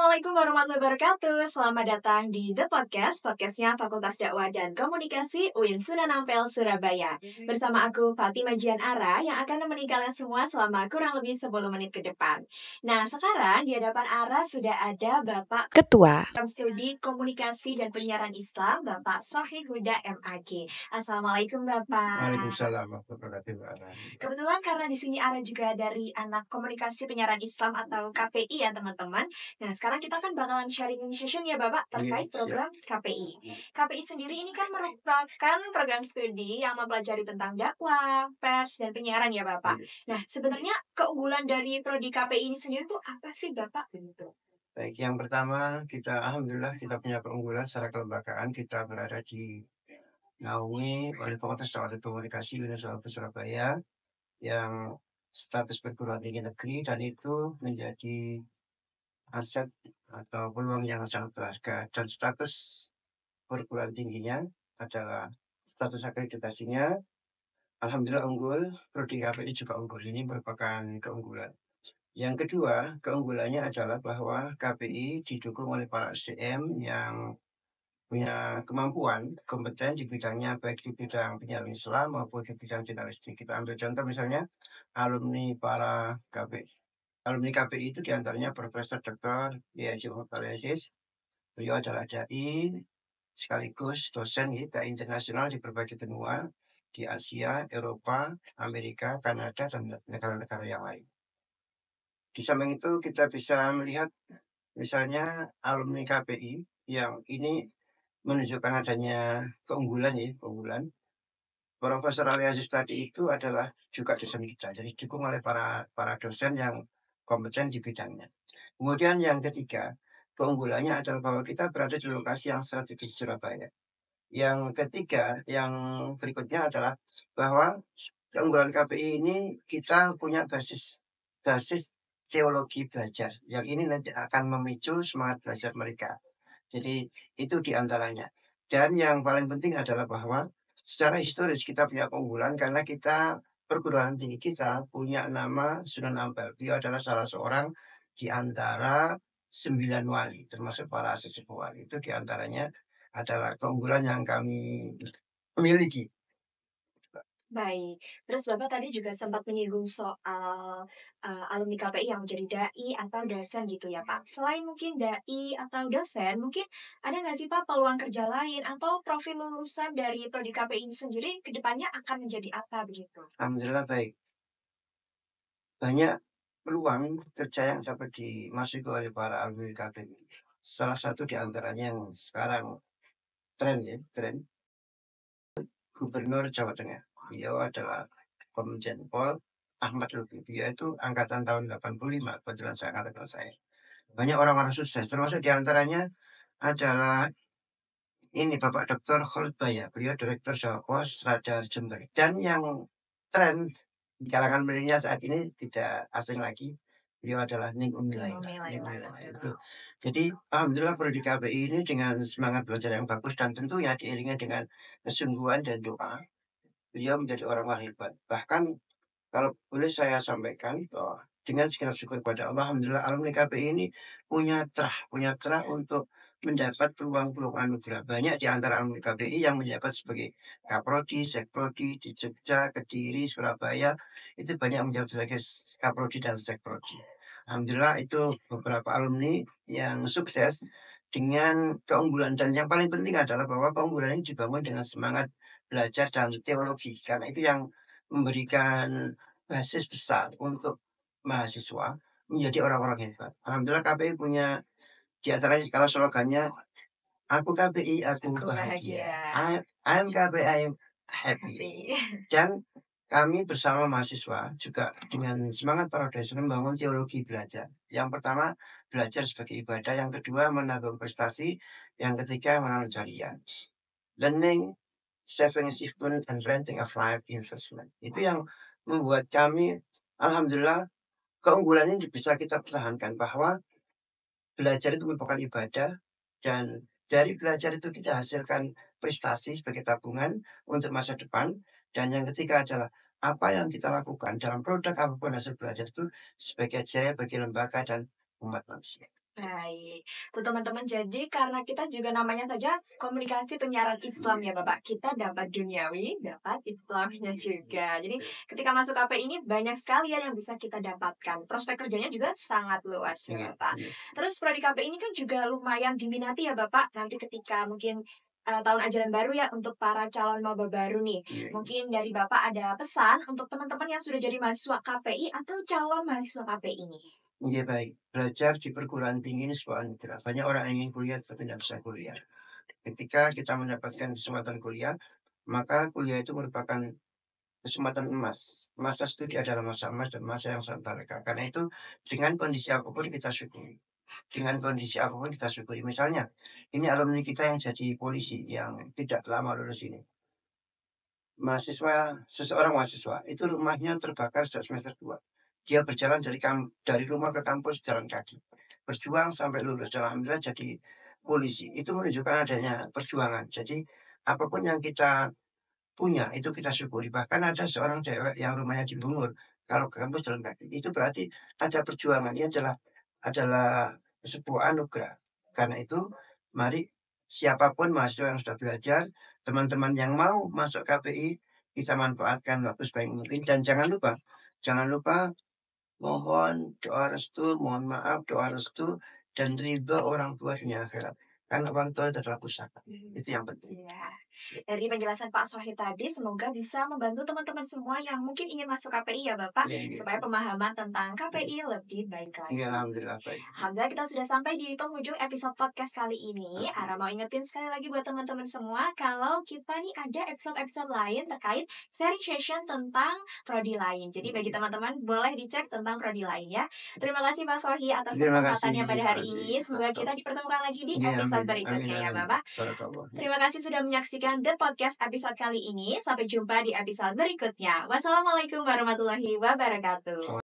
Assalamualaikum warahmatullahi wabarakatuh. Selamat datang di The Podcast, podcastnya Fakultas Dakwah dan Komunikasi UIN Sunan Ampel, Surabaya. Bersama aku, Fatima Jian Ara, yang akan menemani kalian semua selama kurang lebih 10 menit ke depan. Nah, sekarang di hadapan Ara sudah ada Bapak Ketua. Studi Komunikasi dan Penyiaran Islam, Bapak Sohih Huda MAG. Assalamualaikum, Bapak. Waalaikumsalam warahmatullahi wabarakatuh. Kebetulan karena di sini Ara juga dari anak Komunikasi Penyiaran Islam atau KPI ya, teman-teman. Nah, sekarang kita kan bakalan sharing session ya Bapak terkait Iya, program KPI. KPI sendiri ini kan merupakan program studi yang mempelajari tentang dakwah, pers, dan penyiaran ya Bapak. Iya. Nah, sebenarnya keunggulan dari prodi KPI ini sendiri tuh apa sih Bapak? Gitu. Baik, yang pertama alhamdulillah kita punya keunggulan secara kelembagaan, kita berada di naungi oleh Fakultas Dakwah dan Komunikasi Universitas Surabaya yang status perguruan tinggi negeri, dan itu menjadi aset atau peluang yang sangat berharga, dan status perguruan tingginya adalah status akreditasinya alhamdulillah unggul. Prodi KPI juga unggul, ini merupakan keunggulan. Yang kedua, keunggulannya adalah bahwa KPI didukung oleh para SDM yang punya kemampuan, kompeten di bidangnya, baik di bidang penyiaran Islam maupun di bidang jurnalistik. Kita ambil contoh misalnya alumni para KPI. Alumni KPI itu diantaranya Profesor Dr. Y.H. Muhtaliaziz. Beliau adalah dai sekaligus dosen dai internasional di berbagai benua di Asia, Eropa, Amerika, Kanada, dan negara-negara yang lain. Di samping itu kita bisa melihat misalnya alumni KPI yang ini menunjukkan adanya keunggulan. Profesor Ali Aziz tadi itu adalah juga dosen kita, jadi didukung oleh para dosen yang kompeten di bidangnya. Kemudian yang ketiga, keunggulannya adalah bahwa kita berada di lokasi yang strategis di Surabaya. Yang ketiga, yang berikutnya adalah bahwa keunggulan KPI ini kita punya basis teologi belajar, yang ini nanti akan memicu semangat belajar mereka. Jadi itu diantaranya. Dan yang paling penting adalah bahwa secara historis kita punya keunggulan karena perguruan tinggi kita punya nama Sunan Ampel. Beliau adalah salah seorang di antara 9 wali, termasuk para sesepuh wali. Itu diantaranya adalah keunggulan yang kami miliki. Baik, terus Bapak tadi juga sempat menyinggung soal alumni KPI yang menjadi dai atau dosen gitu ya Pak. Selain mungkin dai atau dosen, mungkin ada nggak sih Pak peluang kerja lain atau profil lulusan dari prodi KPI ini sendiri ke depannya akan menjadi apa begitu? Alhamdulillah baik. Banyak peluang kerja yang dapat dimasuki oleh para alumni KPI. Salah satu di antaranya yang sekarang tren Gubernur Jawa Tengah. Beliau adalah Komjen Pol Ahmad Lutfi. Beliau itu angkatan tahun 85, kebetulan saya angkatan dengan saya. Banyak orang-orang sukses, termasuk di antaranya adalah ini Bapak Dr. Khalid Baya. Beliau Direktur Jawa Pos Radar Jember. Dan yang tren di kalangan milenial saat ini tidak asing lagi. Beliau adalah Ning Umilaila. Itu. Jadi alhamdulillah prodi KPI ini dengan semangat belajar yang bagus dan tentunya diiringi dengan kesungguhan dan doa, beliau menjadi orang yang hebat. Bahkan kalau boleh saya sampaikan bahwa dengan segala syukur kepada Allah, alhamdulillah alumni KPI ini punya terah untuk mendapat peluang-peluang anugerah. Banyak di antara alumni KPI yang menjabat sebagai Kaprodi, Sekprodi di Jogja, Kediri, Surabaya, itu banyak menjabat sebagai Kaprodi dan Sekprodi. Alhamdulillah itu beberapa alumni yang sukses dengan keunggulan, dan yang paling penting adalah bahwa keunggulan ini dibangun dengan semangat belajar dan teologi, karena itu yang memberikan basis besar untuk mahasiswa menjadi orang-orang hebat. Alhamdulillah KPI punya di antaranya kalau slogannya aku KPI aku bahagia. I'm KPI I'm happy. Dan kami bersama mahasiswa juga dengan semangat para dosen membangun teologi belajar. Yang pertama belajar sebagai ibadah, yang kedua menabung prestasi, yang ketiga menanam jariah. Learning, saving achievement, and renting of life investment. Itu yang membuat kami alhamdulillah keunggulan ini bisa kita pertahankan, bahwa belajar itu merupakan ibadah, dan dari belajar itu kita hasilkan prestasi sebagai tabungan untuk masa depan. Dan yang ketiga adalah apa yang kita lakukan dalam produk apapun hasil belajar itu sebagai jaya bagi lembaga dan umat manusia. Baik. Tuh teman-teman, jadi karena kita juga namanya saja komunikasi penyiaran Islam ya Bapak, kita dapat duniawi, dapat Islamnya juga. Jadi ketika masuk KPI ini banyak sekali ya yang bisa kita dapatkan. Prospek kerjanya juga sangat luas ya Iya Bapak. iya Terus prodi KPI ini kan juga lumayan diminati ya Bapak, nanti ketika mungkin tahun ajaran baru ya untuk para calon maba baru nih. iya iya. Mungkin dari Bapak ada pesan untuk teman-teman yang sudah jadi mahasiswa KPI atau calon mahasiswa KPI ini? Iya, baik. Belajar di perguruan tinggi ini sebuah anugerah. Banyak orang yang ingin kuliah tapi tidak bisa kuliah. Ketika kita mendapatkan kesempatan kuliah, maka kuliah itu merupakan kesempatan emas. Masa studi adalah masa emas dan masa yang sangat berharga. Karena itu dengan kondisi apapun kita syukuri. Dengan kondisi apapun kita syukuri. Misalnya, ini alumni kita yang jadi polisi yang tidak lama lulus ini. Seseorang mahasiswa itu rumahnya terbakar sejak semester 2. Dia berjalan dari rumah ke kampus jalan kaki. Berjuang sampai lulus dan alhamdulillah jadi polisi. Itu menunjukkan adanya perjuangan. Jadi apapun yang kita punya itu kita syukuri. Bahkan ada seorang cewek yang rumahnya di Bungur, kalau ke kampus jalan kaki. Itu berarti ada perjuangan. Ini adalah sebuah anugerah. Karena itu, mari siapapun mahasiswa yang sudah belajar, teman-teman yang mau masuk KPI, kita manfaatkan waktu sebaik mungkin dan jangan lupa mohon doa restu, mohon maaf, doa restu, dan ridho orang tua dunia akhirat. Karena orang tua itu adalah pusaka. Itu yang penting. Iya. Dari penjelasan Pak Sohid tadi, semoga bisa membantu teman-teman semua yang mungkin ingin masuk KPI ya Bapak, Iya, iya, supaya pemahaman tentang KPI lebih baik iya, lagi. alhamdulillah baik. Alhamdulillah kita sudah sampai di penghujung episode podcast kali ini. Ara mau ingetin sekali lagi buat teman-teman semua, kalau kita nih ada episode-episode lain terkait sharing session tentang prodi lain. Jadi bagi teman-teman boleh dicek tentang prodi lain ya. Terima kasih Pak Sohi atas Terima kasih kesempatannya pada terima hari kasih. ini. Semoga kita dipertemukan lagi di Iya, episode amin amin berikutnya ya amin. Bapak. Barakallah. Terima kasih sudah menyaksikan The Podcast episode kali ini. Sampai jumpa di episode berikutnya. Wassalamualaikum warahmatullahi wabarakatuh.